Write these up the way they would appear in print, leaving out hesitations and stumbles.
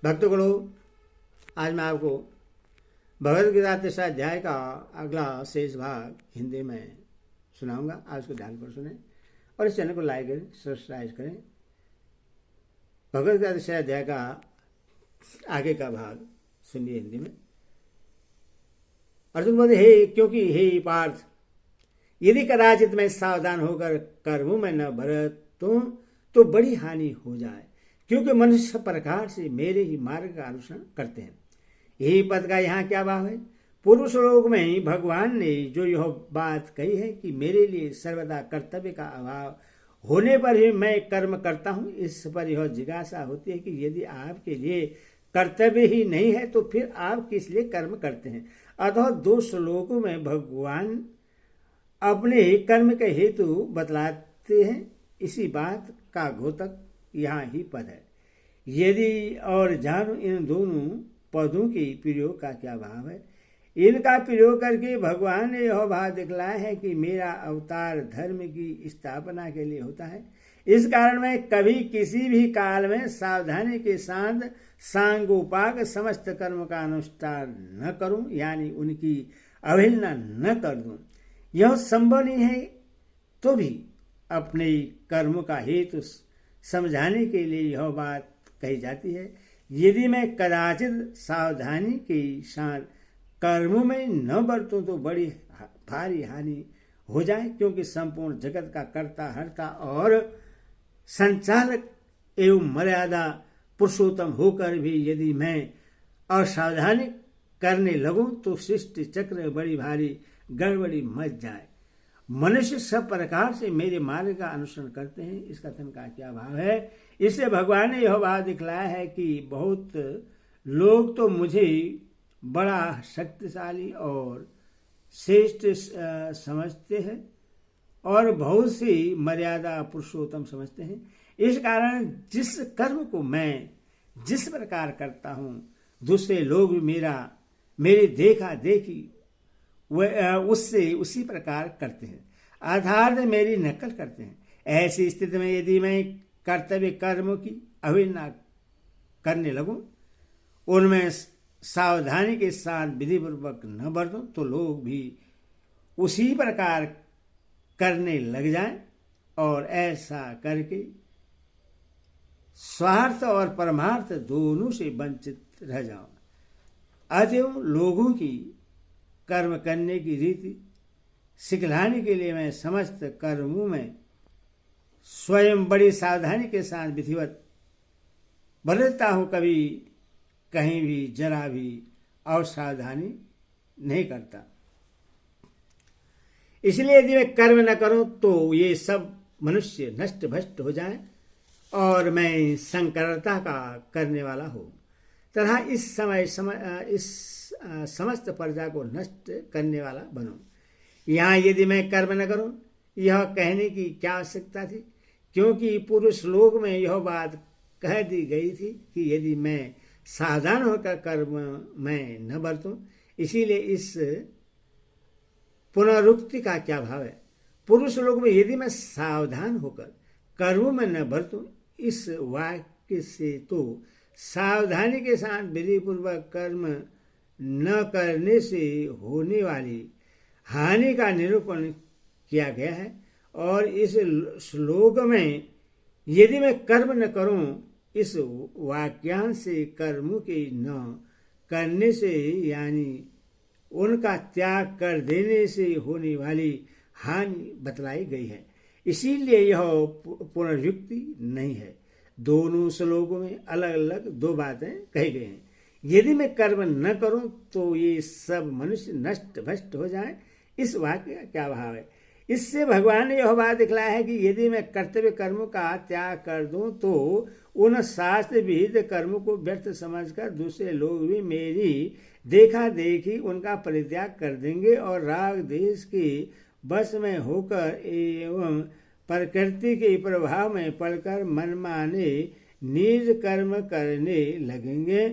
भक्तगणों, आज मैं आपको भगवद गीता 3 अध्याय का अगला शेष भाग हिंदी में सुनाऊंगा। आज उसको ध्यान पर सुने और इस चैनल को लाइक करें, सब्सक्राइब करें। भगवद गीता 3 अध्याय का आगे का भाग सुनिए हिंदी में। अर्जुन बोले, क्योंकि हे पार्थ, यदि कदाचित मैं सावधान होकर कर्मों में न बरतूं तो बड़ी हानि हो जाए, क्योंकि मनुष्य सब प्रकार से मेरे ही मार्ग का अनुसरण करते हैं। यही पद का यहाँ क्या भाव है? पूर्व श्लोक में ही भगवान ने जो यह बात कही है कि मेरे लिए सर्वदा कर्तव्य का अभाव होने पर ही मैं कर्म करता हूँ, इस पर यह जिज्ञासा होती है कि यदि आपके लिए कर्तव्य ही नहीं है तो फिर आप किस लिए कर्म करते हैं। अतः 2 श्लोकों में भगवान अपने कर्म के हेतु बतलाते हैं। इसी बात का घोतक यहाँ ही पद है। यदि और जानो, इन दोनों पदों के प्रयोग का क्या भाव है। इनका प्रयोग करके भगवान ने यह भाव दिखलाया है कि मेरा अवतार धर्म की स्थापना के लिए होता है। इस कारण मैं कभी किसी भी काल में सावधानी के साथ सांगोपांग समस्त कर्म का अनुष्ठान न करूं, यानी उनकी अवहेलना न कर दूं। यह संभव नहीं है तो भी अपने कर्म का हेतु समझाने के लिए यह बात कही जाती है। यदि मैं कदाचित सावधानी के साथ कर्मों में न बरतूं तो बड़ी भारी हानि हो जाए, क्योंकि संपूर्ण जगत का कर्ता, हर्ता और संचालक एवं मर्यादा पुरुषोत्तम होकर भी यदि मैं असावधानी करने लगूं तो सृष्टि चक्र में बड़ी भारी गड़बड़ी मच जाए। मनुष्य सब प्रकार से मेरे मार्ग का अनुसरण करते हैं, इस कथन का क्या भाव है। इससे भगवान ने यह भाव दिखलाया है कि बहुत लोग तो मुझे बड़ा शक्तिशाली और श्रेष्ठ समझते हैं और बहुत सी मर्यादा पुरुषोत्तम समझते हैं। इस कारण जिस कर्म को मैं जिस प्रकार करता हूँ, दूसरे लोग भी मेरी देखा देखी उससे उसी प्रकार करते हैं, अर्थात मेरी नकल करते हैं। ऐसी स्थिति में यदि मैं कर्तव्य कर्म की अवहेलना करने लगूं, उनमें सावधानी के साथ विधिपूर्वक न बरतूं तो लोग भी उसी प्रकार करने लग जाएं और ऐसा करके स्वार्थ और परमार्थ दोनों से वंचित रह जाऊं। अतएव लोगों की कर्म करने की रीति सिखलाने के लिए मैं समस्त कर्मों में स्वयं बड़ी सावधानी के साथ विधिवत बरतता हूँ, कभी कहीं भी जरा भी असावधानी नहीं करता। इसलिए यदि मैं कर्म न करूं तो ये सब मनुष्य नष्ट भ्रष्ट हो जाए और मैं संकरता का करने वाला हूँ तथा इस समस्त प्रजा को नष्ट करने वाला बनूं। यहाँ यदि मैं कर्म न करूं, यह कहने की क्या आवश्यकता थी, क्योंकि पूर्व श्लोक में यह बात कह दी गई थी कि यदि मैं सावधान होकर कर्म में न बरतूं। इसीलिए इस पुनरुक्ति का क्या भाव है। पूर्व श्लोक में यदि मैं सावधान होकर कर्मों में न बरतूं, इस वाक्य से तो सावधानी के साथ विधिपूर्वक कर्म न करने से होने वाली हानि का निरूपण किया गया है। और इस श्लोक में यदि मैं कर्म न करूं, इस वाक्यांश से कर्मों के न करने से यानी उनका त्याग कर देने से होने वाली हानि बतलाई गई है। इसीलिए यह पुनर्युक्ति नहीं है। दोनों श्लोकों में अलग अलग 2 बातें कही गई हैं। यदि मैं कर्म न करूं तो ये सब मनुष्य नष्ट भ्रष्ट हो जाए, इस वाक्य का क्या भाव है। इससे भगवान ने यह बात दिखलाया है कि यदि मैं कर्तव्य कर्मों का त्याग कर दूं तो उन शास्त्र विहित कर्मों को व्यर्थ समझकर दूसरे लोग भी मेरी देखा देखी उनका परित्याग कर देंगे और राग देश के बस में होकर एवं प्रकृति के प्रभाव में पड़कर मनमाने निज कर्म करने लगेंगे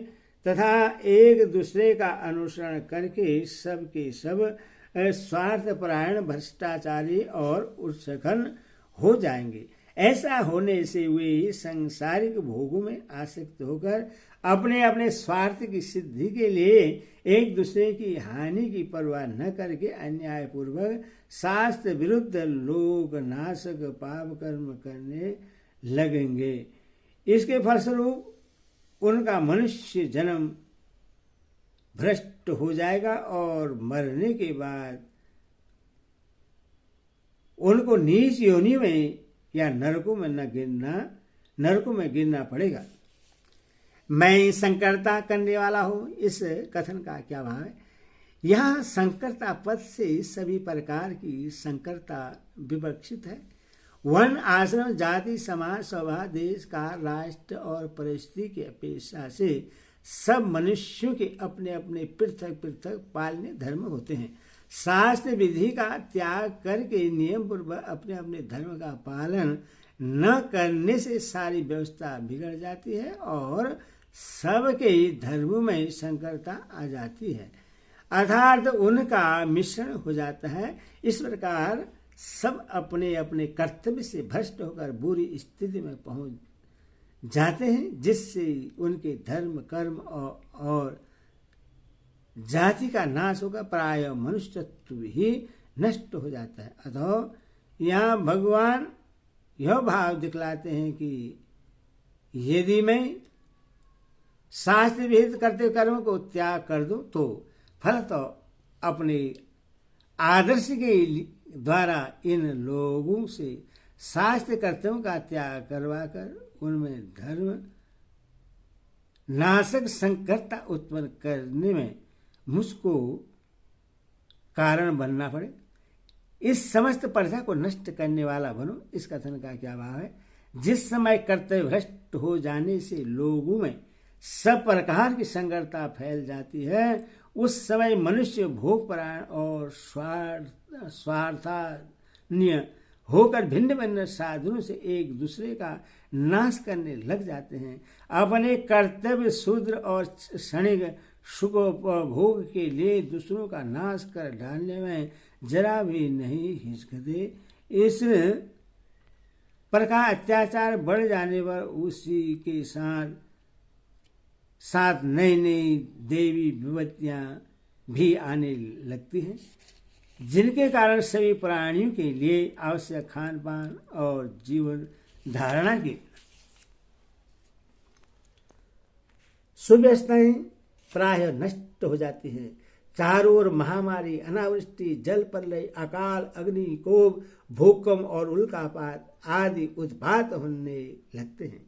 तथा एक दूसरे का अनुसरण करके सब के सब स्वार्थपरायण भ्रष्टाचारी और उच्छृंखल हो जाएंगे। ऐसा होने से वे सांसारिक भोगों में आसक्त होकर अपने अपने स्वार्थ की सिद्धि के लिए एक दूसरे की हानि की परवाह न करके अन्यायपूर्वक शास्त्र विरुद्ध लोक नाशक पाप कर्म करने लगेंगे। इसके फलस्वरूप उनका मनुष्य जन्म भ्रष्ट हो जाएगा और मरने के बाद उनको नीच योनि में या नरकों में गिरना पड़ेगा। मैं संकरता करने वाला हूं, इस कथन का क्या भाव है? यहाँ संकरता पद से सभी प्रकार की संकरता विवक्षित है। वर्ण, आश्रम, जाति, समाज, स्वभाव, देश, काल, राष्ट्र और परिस्थिति की अपेक्षा से सब मनुष्यों के अपने अपने पृथक पृथक पालने धर्म होते हैं। शास्त्र विधि का त्याग करके नियम पूर्वक अपने अपने धर्म का पालन न करने से सारी व्यवस्था बिगड़ जाती है और सबके धर्मों में संकरता आ जाती है, अर्थात उनका मिश्रण हो जाता है। इस प्रकार सब अपने अपने कर्तव्य से भ्रष्ट होकर बुरी स्थिति में पहुंच जाते हैं, जिससे उनके धर्म, कर्म और जाति का नाश होकर प्राय मनुष्यत्व ही नष्ट हो जाता है। अतः यहाँ भगवान यह भाव दिखलाते हैं कि यदि मैं शास्त्र विहित करते कर्म को त्याग कर दूं तो फल तो अपने आदर्श के द्वारा इन लोगों से शास्त्र कर्तव्यों का त्याग करवा कर उनमें धर्म नाशक संकरता उत्पन्न करने में मुझको कारण बनना पड़े। इस समस्त प्रजा को नष्ट करने वाला बनो। इस कथन का क्या भाव है? जिस समय कर्तव्य भ्रष्ट हो जाने से लोगों में सब प्रकार की संकरता फैल जाती है, उस समय मनुष्य भोगपरायण और स्वार्थान्य होकर भिन्न भिन्न साधनों से एक दूसरे का नाश करने लग जाते हैं। अपने कर्तव्य शूद्र और क्षणिक सुखोपभोग के लिए दूसरों का नाश कर डालने में जरा भी नहीं हिचकते। इस प्रकार अत्याचार बढ़ जाने पर उसी के साथ नई नई देवी विपत्तियां भी आने लगती हैं, जिनके कारण सभी प्राणियों के लिए आवश्यक खान पान और जीवन धारणा की सुव्यवस्थाएं प्राय नष्ट हो जाती हैं। चारों ओर महामारी, अनावृष्टि, जल प्रलय, अकाल, अग्नि, कोप, भूकंप और उल्कापात आदि उत्पात होने लगते हैं।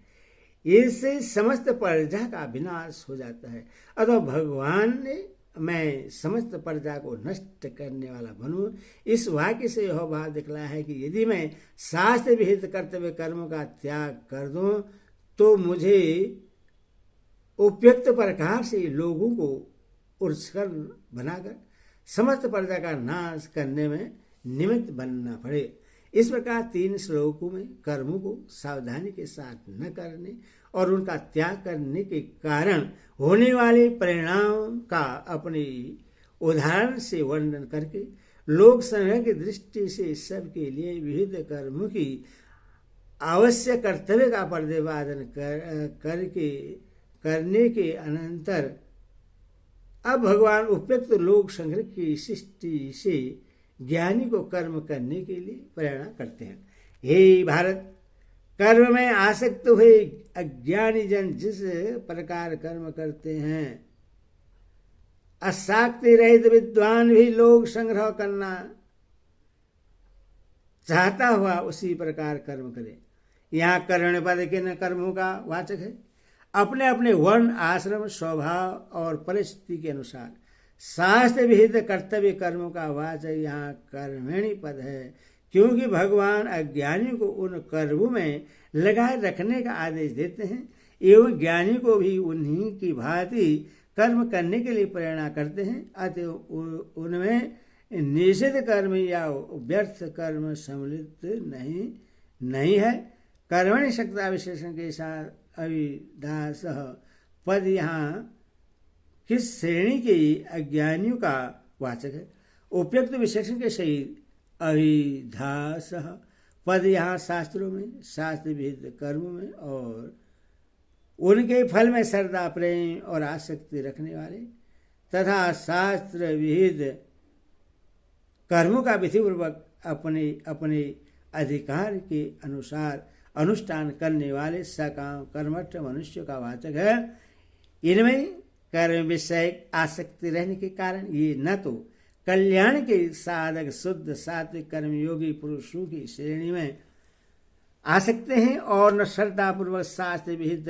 इससे समस्त प्रजा का विनाश हो जाता है। अतः भगवान ने मैं समस्त प्रजा को नष्ट करने वाला बनूं, इस वाक्य से यह भाव दिखलाया है कि यदि मैं शास्त्र विहित कर्तव्य कर्मों का त्याग कर दूं तो मुझे उपयुक्त प्रकार से लोगों को उर्स्कर बनाकर समस्त प्रजा का नाश करने में निमित्त बनना पड़े। इस प्रकार 3 श्लोकों में कर्मों को सावधानी के साथ न करने और उनका त्याग करने के कारण होने वाले परिणाम का अपने उदाहरण से वर्णन करके लोक संग्रह की दृष्टि से सबके लिए विविध कर्मों की आवश्यक कर्तव्य का प्रतिपादन करने के अनंतर अब भगवान उपयुक्त लोक संग्रह की सृष्टि से ज्ञानी को कर्म करने के लिए प्रेरणा करते हैं। हे भारत, कर्म में आसक्त हुए अज्ञानी जन जिस प्रकार कर्म करते हैं, अशाक्ति रहित विद्वान भी लोक संग्रह करना चाहता हुआ उसी प्रकार कर्म करे। यहाँ कर्ण पद के न कर्मों का वाचक है। अपने अपने वर्ण, आश्रम, स्वभाव और परिस्थिति के अनुसार शास्त्र विहित कर्तव्य कर्मों का वाचक यहाँ कर्मणि पद है, क्योंकि भगवान अज्ञानियों को उन कर्मों में लगाए रखने का आदेश देते हैं एवं ज्ञानी को भी उन्हीं की भांति कर्म करने के लिए प्रेरणा करते हैं। अतः उनमें निषिद्ध कर्म या व्यर्थ कर्म सम्मिलित नहीं है। कर्मणि शक्ता विशेषण के साथ अविदास पद यहाँ किस श्रेणी के अज्ञानियों का वाचक है? उपयुक्त विशेषण के सहित अविधास पद यहाँ शास्त्रों में, शास्त्र विहित कर्मों में और उनके फल में श्रद्धा, प्रेम और आसक्ति रखने वाले तथा शास्त्र विहित कर्मों का विधिपूर्वक अपने अपने अधिकार के अनुसार अनुष्ठान करने वाले सकाम कर्मठ मनुष्य का वाचक है। इनमें कर्म विषय आसक्ति रहने के कारण ये न तो कल्याण के साधक शुद्ध सात्विक कर्मयोगी पुरुषों की श्रेणी में आ सकते हैं और न श्रद्धा पूर्वक शास्त्र विहित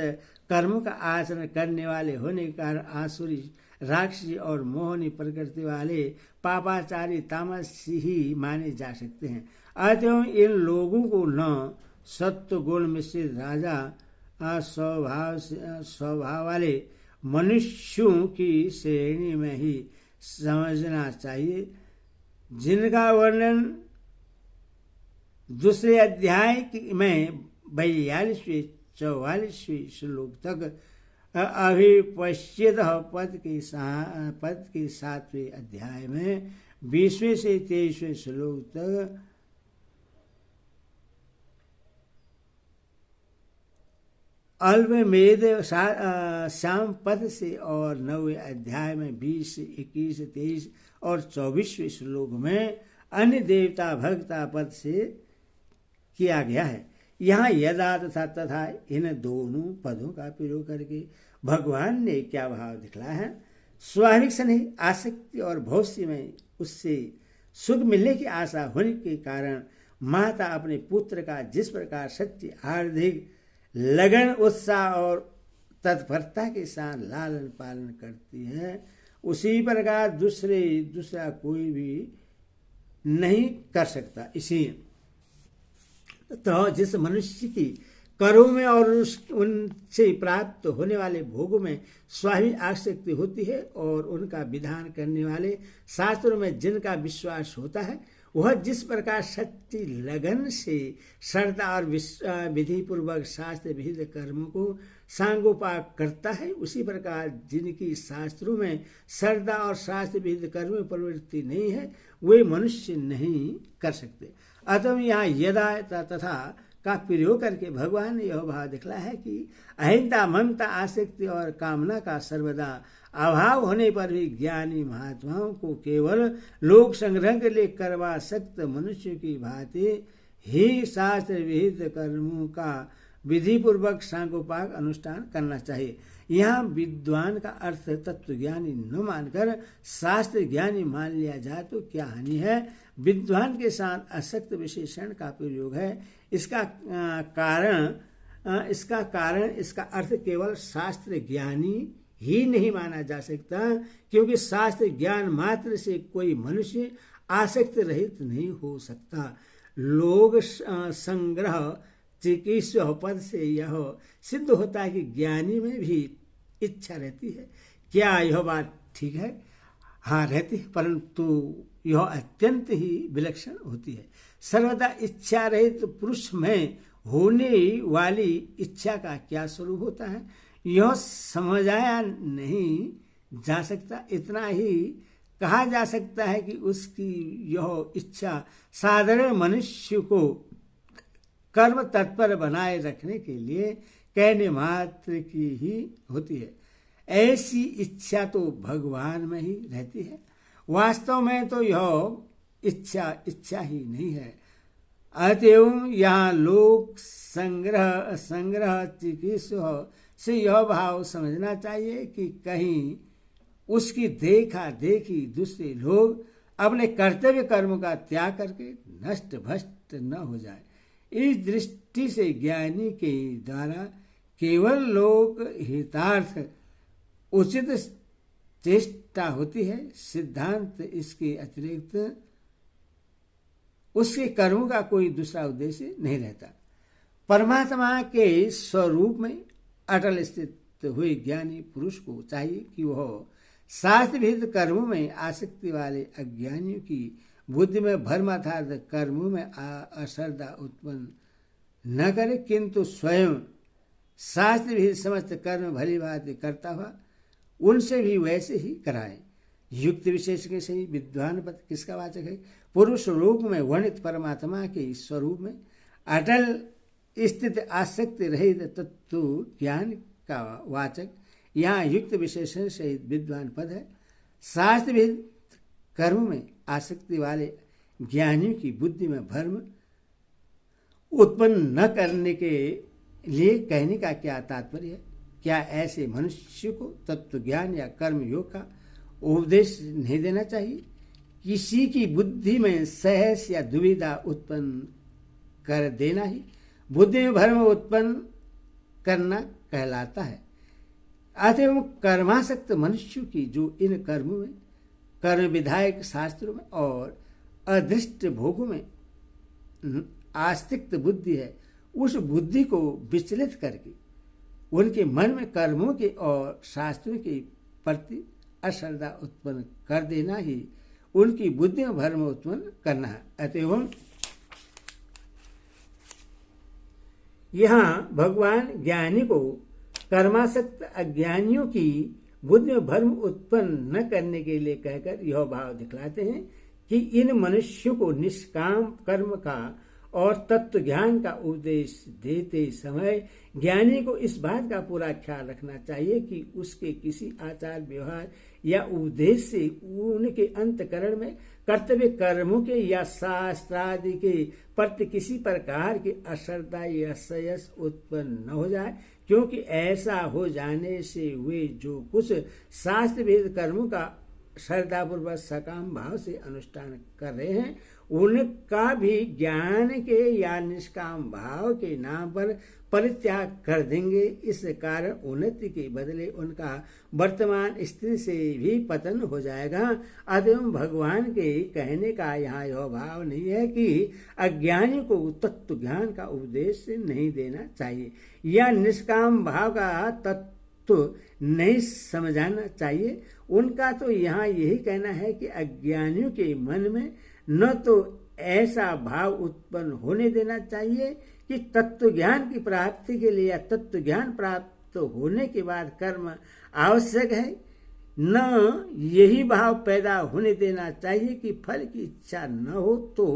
कर्मों का आचरण करने वाले होने के कारण आसुरी, राक्षसी और मोहनी प्रकृति वाले पापाचारी तामसी ही माने जा सकते हैं। अतः इन लोगों को न सत्व गुण मिश्रित राजा स्वभाव वाले मनुष्यों की श्रेणी में ही समझना चाहिए, जिनका वर्णन दूसरे अध्याय में 42वें 44वें श्लोक तक अभिपश्यत पद के 7वें अध्याय में 20वें से 23वें श्लोक तक अल्पमेध श्याम पद से और 9वें अध्याय में 20, 21, 23 और 24वें श्लोक में अन्य देवता भक्ता पद से किया गया है। यहाँ यदा तथा इन दोनों पदों का प्रयोग करके भगवान ने क्या भाव दिखलाया है। स्वाभाविक स्नेह, आसक्ति और भविष्य में उससे सुख मिलने की आशा होने के कारण माता अपने पुत्र का जिस प्रकार सच्ची हार्दिक लगन, उत्साह और तत्परता के साथ लालन पालन करती है, उसी प्रकार दूसरा कोई भी नहीं कर सकता। इसी तो जिस मनुष्य की कर्मों में और उनसे प्राप्त होने वाले भोगों में स्वाभाविक आसक्ति होती है और उनका विधान करने वाले शास्त्रों में जिनका विश्वास होता है, वह जिस प्रकार सच्ची लगन से श्रद्धा और विधि पूर्वक शास्त्र विहित कर्मों को सांगोपाक करता है, उसी प्रकार जिनकी शास्त्रों में श्रद्धा और शास्त्र विहित कर्म में प्रवृत्ति नहीं है, वे मनुष्य नहीं कर सकते। अतः यहाँ यदा तथा का प्रयोग करके भगवान ने यह भाव दिखला है कि अहिंसा, ममता, आसक्ति और कामना का सर्वदा अभाव होने पर भी ज्ञानी महात्माओं को केवल लोक संग्रह के लिए कर्मासक्त मनुष्य की भांति ही शास्त्र विहित कर्मों का विधि पूर्वक सांगोपाक अनुष्ठान करना चाहिए। यहाँ विद्वान का अर्थ तत्व ज्ञानी न मानकर शास्त्र ज्ञानी मान लिया जाए तो क्या हानि है। विद्वान के साथ असक्त विशेषण का प्रयोग है। इसका कारण इसका अर्थ केवल शास्त्र ज्ञानी ही नहीं माना जा सकता, क्योंकि शास्त्र ज्ञान मात्र से कोई मनुष्य आसक्त रहित नहीं हो सकता। लोग संग्रह चिकित्सा पद से यह सिद्ध होता है कि ज्ञानी में भी इच्छा रहती है। क्या यह बात ठीक है? हाँ, रहती है, परंतु यह अत्यंत ही विलक्षण होती है। सर्वदा इच्छा रहित पुरुष में होने वाली इच्छा का क्या स्वरूप होता है, यह समझाया नहीं जा सकता। इतना ही कहा जा सकता है कि उसकी यह इच्छा साधारण मनुष्य को कर्म तत्पर बनाए रखने के लिए कहने मात्र की ही होती है। ऐसी इच्छा तो भगवान में ही रहती है। वास्तव में तो यह इच्छा ही नहीं है। अतएव यहाँ लोक संग्रह चिकित्सा से यह भाव समझना चाहिए कि कहीं उसकी देखा देखी दूसरे लोग अपने कर्तव्य कर्मों का त्याग करके नष्ट भ्रष्ट न हो जाए। इस दृष्टि से ज्ञानी के द्वारा केवल लोक हितार्थ उचित चेष्टा होती है। सिद्धांत इसके अतिरिक्त उसके कर्मों का कोई दूसरा उद्देश्य नहीं रहता। परमात्मा के स्वरूप में अटल स्थित हुए ज्ञानी पुरुष को चाहिए कि वह शास्त्र विहित कर्मों में आसक्ति वाले अज्ञानियों की बुद्धि में भरमार्थार्थ कर्मों में अश्रद्धा उत्पन्न न करे, किंतु स्वयं शास्त्र विहित समस्त कर्म भली भांति करता हुआ उनसे भी वैसे ही कराए। युक्त विशेष के सही विद्वान पद किसका वाचक है? पुरुष रूप में वर्णित परमात्मा के स्वरूप में अटल स्थित आसक्ति रहित तत्व ज्ञान का वाचक यहाँ युक्त विशेषण सहित विद्वान पद है। शास्त्रविद कर्म में आसक्ति वाले ज्ञानियों की बुद्धि में भ्रम उत्पन्न न करने के लिए कहने का क्या तात्पर्य है? क्या ऐसे मनुष्य को तत्व ज्ञान या कर्म योग का उपदेश नहीं देना चाहिए? किसी की बुद्धि में सहस या दुविधा उत्पन्न कर देना ही बुद्धि में भ्रम उत्पन्न करना कहलाता है। अतएव कर्मासक्त मनुष्य की जो इन कर्मों में, कर्म विधायक शास्त्रों में और अदृष्ट भोगों में आस्तिक बुद्धि है, उस बुद्धि को विचलित करके उनके मन में कर्मों के और शास्त्रों के प्रति अश्रद्धा उत्पन्न कर देना ही उनकी बुद्धि में भ्रम उत्पन्न करना है। अतएव यहाँ भगवान ज्ञानी को कर्मासक्त अज्ञानियों की बुद्धि में भ्रम उत्पन्न न करने के लिए कहकर यह भाव दिखलाते हैं कि इन मनुष्यों को निष्काम कर्म का और तत्व ज्ञान का उपदेश देते समय ज्ञानी को इस बात का पूरा ख्याल रखना चाहिए कि उसके किसी आचार व्यवहार या उपदेश से उनके अंतकरण में कर्तव्य कर्मों के या शास्त्रादि के प्रति किसी प्रकार की अश्रद्धा या असयस उत्पन्न न हो जाए, क्योंकि ऐसा हो जाने से वे जो कुछ शास्त्रविद कर्मों का श्रद्धापूर्वक सकाम भाव से अनुष्ठान कर रहे हैं उनका भी ज्ञान के या निष्काम भाव के नाम पर परित्याग कर देंगे। इस कारण उन्नति के बदले उनका वर्तमान स्थिति से भी पतन हो जाएगा। अतः भगवान के कहने का यहाँ यह भाव नहीं है कि अज्ञानी को तत्व ज्ञान का उपदेश नहीं देना चाहिए या निष्काम भाव का तत्व नहीं समझाना चाहिए। उनका तो यहाँ यही कहना है कि अज्ञानियों के मन में न तो ऐसा भाव उत्पन्न होने देना चाहिए कि तत्व ज्ञान की प्राप्ति के लिए या तत्व ज्ञान प्राप्त होने के बाद कर्म आवश्यक है, न यही भाव पैदा होने देना चाहिए कि फल की इच्छा न हो तो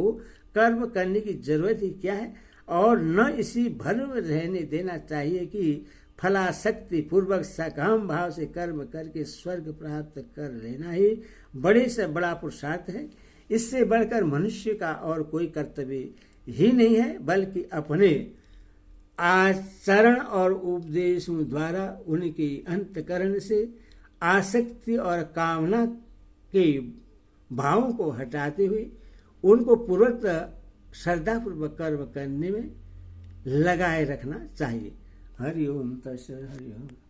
कर्म करने की जरूरत ही क्या है, और न इसी भ्रम में रहने देना चाहिए कि फलाशक्ति पूर्वक सकाम भाव से कर्म करके स्वर्ग प्राप्त कर लेना ही बड़े से बड़ा पुरुषार्थ है। इससे बढ़कर मनुष्य का और कोई कर्तव्य ही नहीं है, बल्कि अपने आचरण और उपदेशों द्वारा उनके अंतकरण से आसक्ति और कामना के भावों को हटाते हुए उनको पूर्वक श्रद्धापूर्वक कर्म करने में लगाए रखना चाहिए। हरि ओम तत्सत्। हरि ओम।